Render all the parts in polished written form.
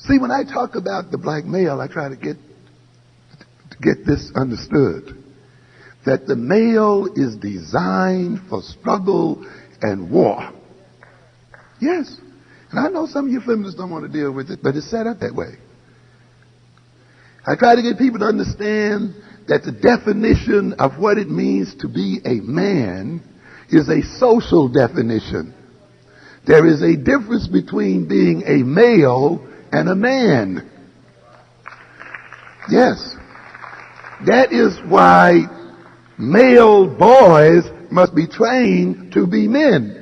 See, when I talk about the black male, I try to get this understood. That the male is designed for struggle and war. Yes. And I know some of you feminists don't want to deal with it, but it's set up that way. I try to get people to understand that the definition of what it means to be a man is a social definition. There is a difference between being a male and a man. Yes. That is why male boys must be trained to be men.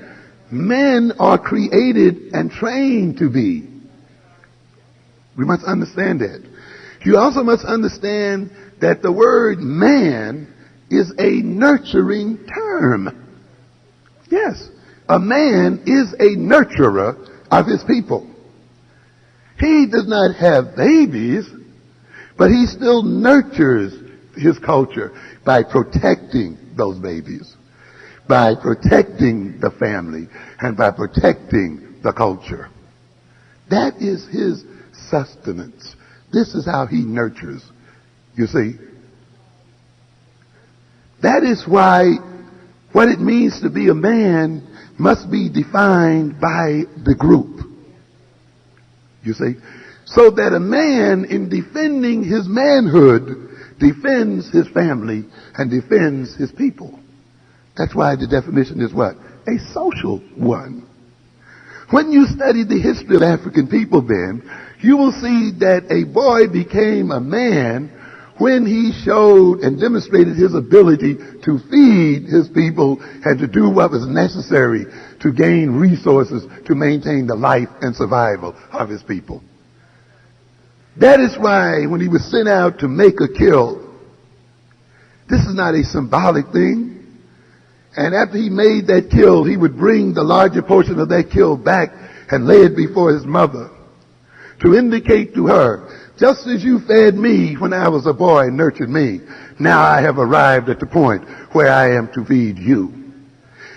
Men are created and trained to be. We must understand that. You also must understand that the word man is a nurturing term. Yes, a man is a nurturer of his people. He does not have babies, but he still nurtures his culture by protecting those babies, by protecting the family, and by protecting the culture. That is his sustenance. This is how he nurtures, you see. That is why what it means to be a man must be defined by the group, you see. So that a man, in defending his manhood, defends his family and defends his people. That's why the definition is what? A social one. When you study the history of African people then, you will see that a boy became a man when he showed and demonstrated his ability to feed his people and to do what was necessary to gain resources to maintain the life and survival of his people. That is why when he was sent out to make a kill, this is not a symbolic thing. And after he made that kill, he would bring the larger portion of that kill back and lay it before his mother to indicate to her, just as you fed me when I was a boy and nurtured me, now I have arrived at the point where I am to feed you.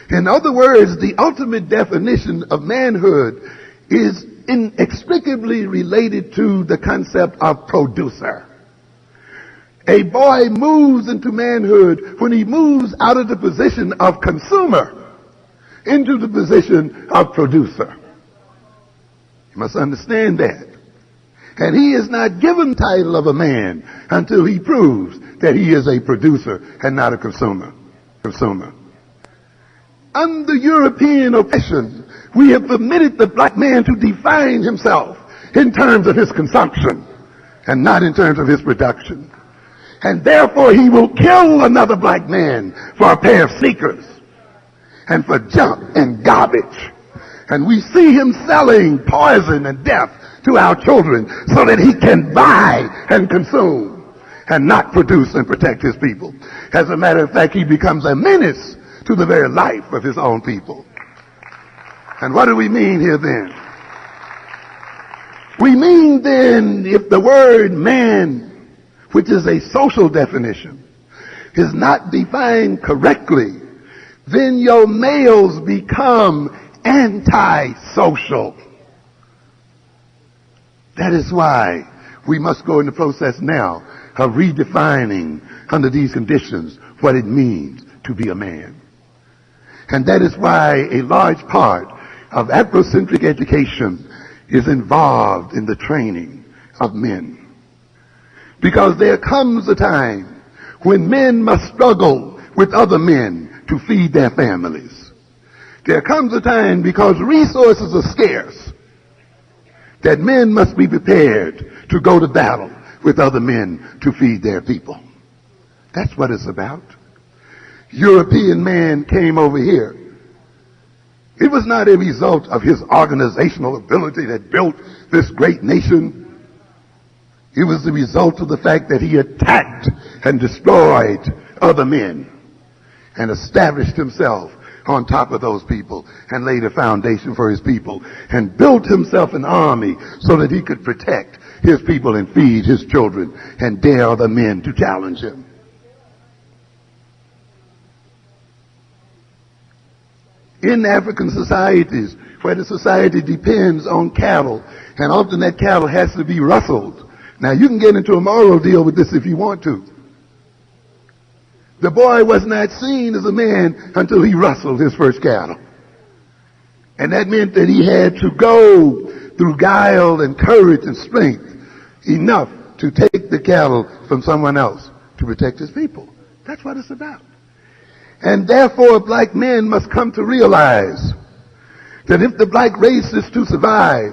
In other words, the ultimate definition of manhood is inextricably related to the concept of producer. A boy moves into manhood when he moves out of the position of consumer into the position of producer. You must understand that. And he is not given title of a man until he proves that he is a producer and not a consumer. Under European oppression, we have permitted the black man to define himself in terms of his consumption and not in terms of his production. And therefore he will kill another black man for a pair of sneakers and for junk and garbage. And we see him selling poison and death to our children so that he can buy and consume and not produce and protect his people. As a matter of fact, he becomes a menace to the very life of his own people. And what do we mean here then? We mean then, if the word man, which is a social definition, is not defined correctly, then your males become anti-social. That is why we must go in the process now of redefining under these conditions what it means to be a man. And that is why a large part of Afrocentric education is involved in the training of men. Because there comes a time when men must struggle with other men to feed their families. There comes a time, because resources are scarce, that men must be prepared to go to battle with other men to feed their people. That's what it's about. European man came over here. It was not a result of his organizational ability that built this great nation. It was the result of the fact that he attacked and destroyed other men and established himself on top of those people and laid a foundation for his people and built himself an army so that he could protect his people and feed his children and dare other men to challenge him. In African societies, where the society depends on cattle, and often that cattle has to be rustled. Now, you can get into a moral deal with this if you want to. The boy was not seen as a man until he rustled his first cattle. And that meant that he had to go through guile and courage and strength enough to take the cattle from someone else to protect his people. That's what it's about. And therefore, black men must come to realize that if the black race is to survive,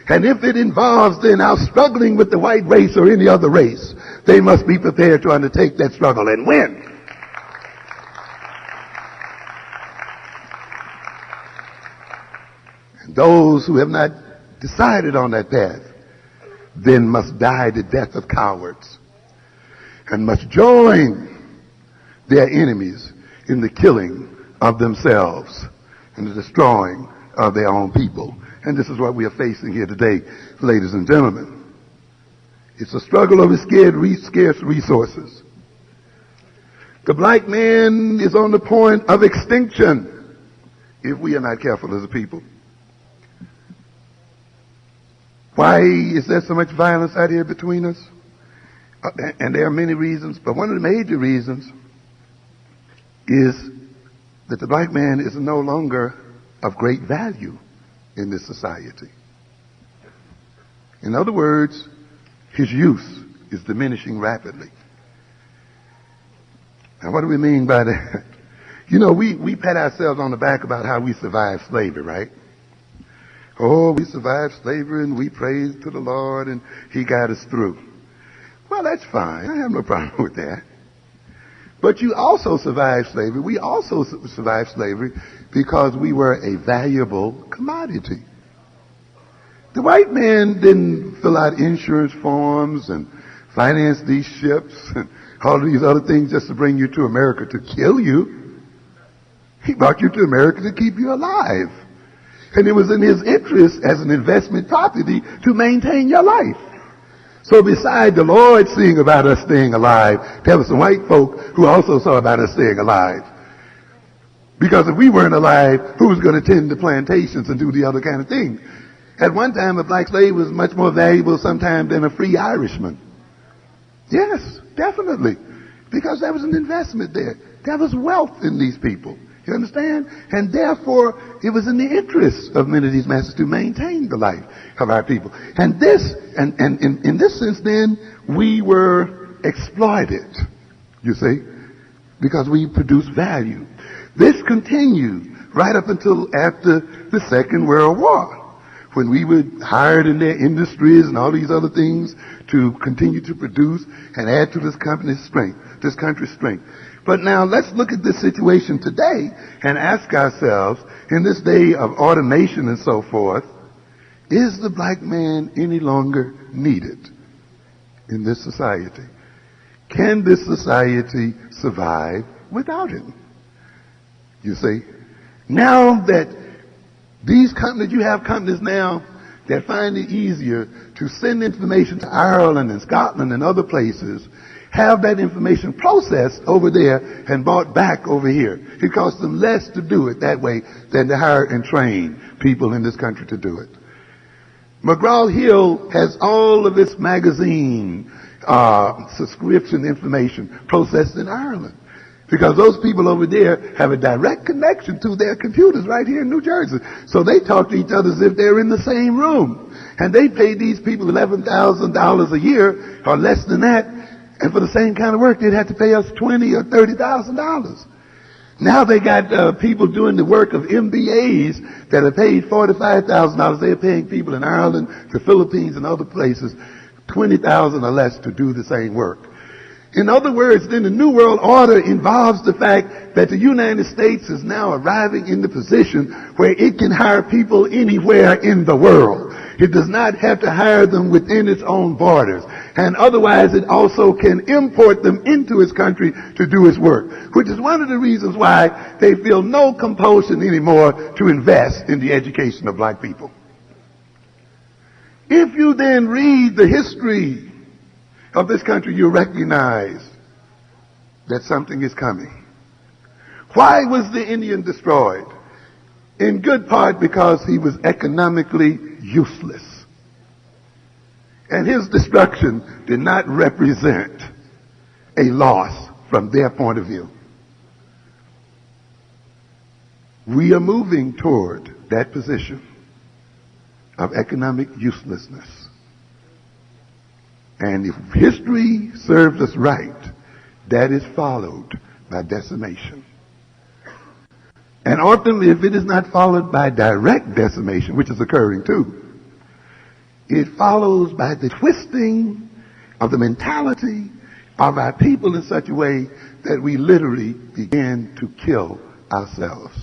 and if it involves then our struggling with the white race or any other race, they must be prepared to undertake that struggle and win. And those who have not decided on that path then must die the death of cowards and must join their enemies in the killing of themselves and the destroying of their own people. And this is what we are facing here today, ladies and gentlemen. It's a struggle over scarce resources. The black man is on the point of extinction if we are not careful as a people. Why is there so much violence out here between us? And there are many reasons, but one of the major reasons is that the black man is no longer of great value in this society. In other words, his use is diminishing rapidly. Now, what do we mean by that? You know, we pat ourselves on the back about how we survived slavery, right? Oh, we survived slavery and we praised to the Lord and he got us through. Well, that's fine. I have no problem with that. But you also survived slavery. We also survived slavery because we were a valuable commodity. The white man didn't fill out insurance forms and finance these ships and all of these other things just to bring you to America to kill you. He brought you to America to keep you alive. And it was in his interest as an investment property to maintain your life. So beside the Lord seeing about us staying alive, there were some white folk who also saw about us staying alive. Because if we weren't alive, who was going to tend the plantations and do the other kind of thing? At one time, a black slave was much more valuable sometimes than a free Irishman. Yes, definitely. Because there was an investment there. There was wealth in these people. You understand? And therefore, it was in the interest of many of these masters to maintain the life of our people. And this, and in this sense then, we were exploited, you see, because we produced value. This continued right up until after the Second World War, when we were hired in their industries and all these other things to continue to produce and add to this country's strength. But now let's look at this situation today and ask ourselves, in this day of automation and so forth, is the black man any longer needed in this society? Can this society survive without him? You see, now that these companies, you have companies now that find it easier to send information to Ireland and Scotland and other places, have that information processed over there and brought back over here. It costs them less to do it that way than to hire and train people in this country to do it. McGraw-Hill has all of its magazine subscription information processed in Ireland, because those people over there have a direct connection to their computers right here in New Jersey. So they talk to each other as if they're in the same room. And they pay these people $11,000 a year or less than that. And for the same kind of work, they'd have to pay us $20,000 or $30,000. Now they got people doing the work of MBAs that are paid $45,000. They're paying people in Ireland, the Philippines, and other places $20,000 or less to do the same work. In other words, then the New World Order involves the fact that the United States is now arriving in the position where it can hire people anywhere in the world. It does not have to hire them within its own borders. And otherwise, it also can import them into its country to do its work, which is one of the reasons why they feel no compulsion anymore to invest in the education of black people. If you then read the history of this country, you recognize that something is coming. Why was the Indian destroyed? in good part because he was economically useless. And his destruction did not represent a loss from their point of view. We are moving toward that position of economic uselessness. And if history serves us right, that is followed by decimation. And ultimately, if it is not followed by direct decimation, which is occurring too, it follows by the twisting of the mentality of our people in such a way that we literally begin to kill ourselves.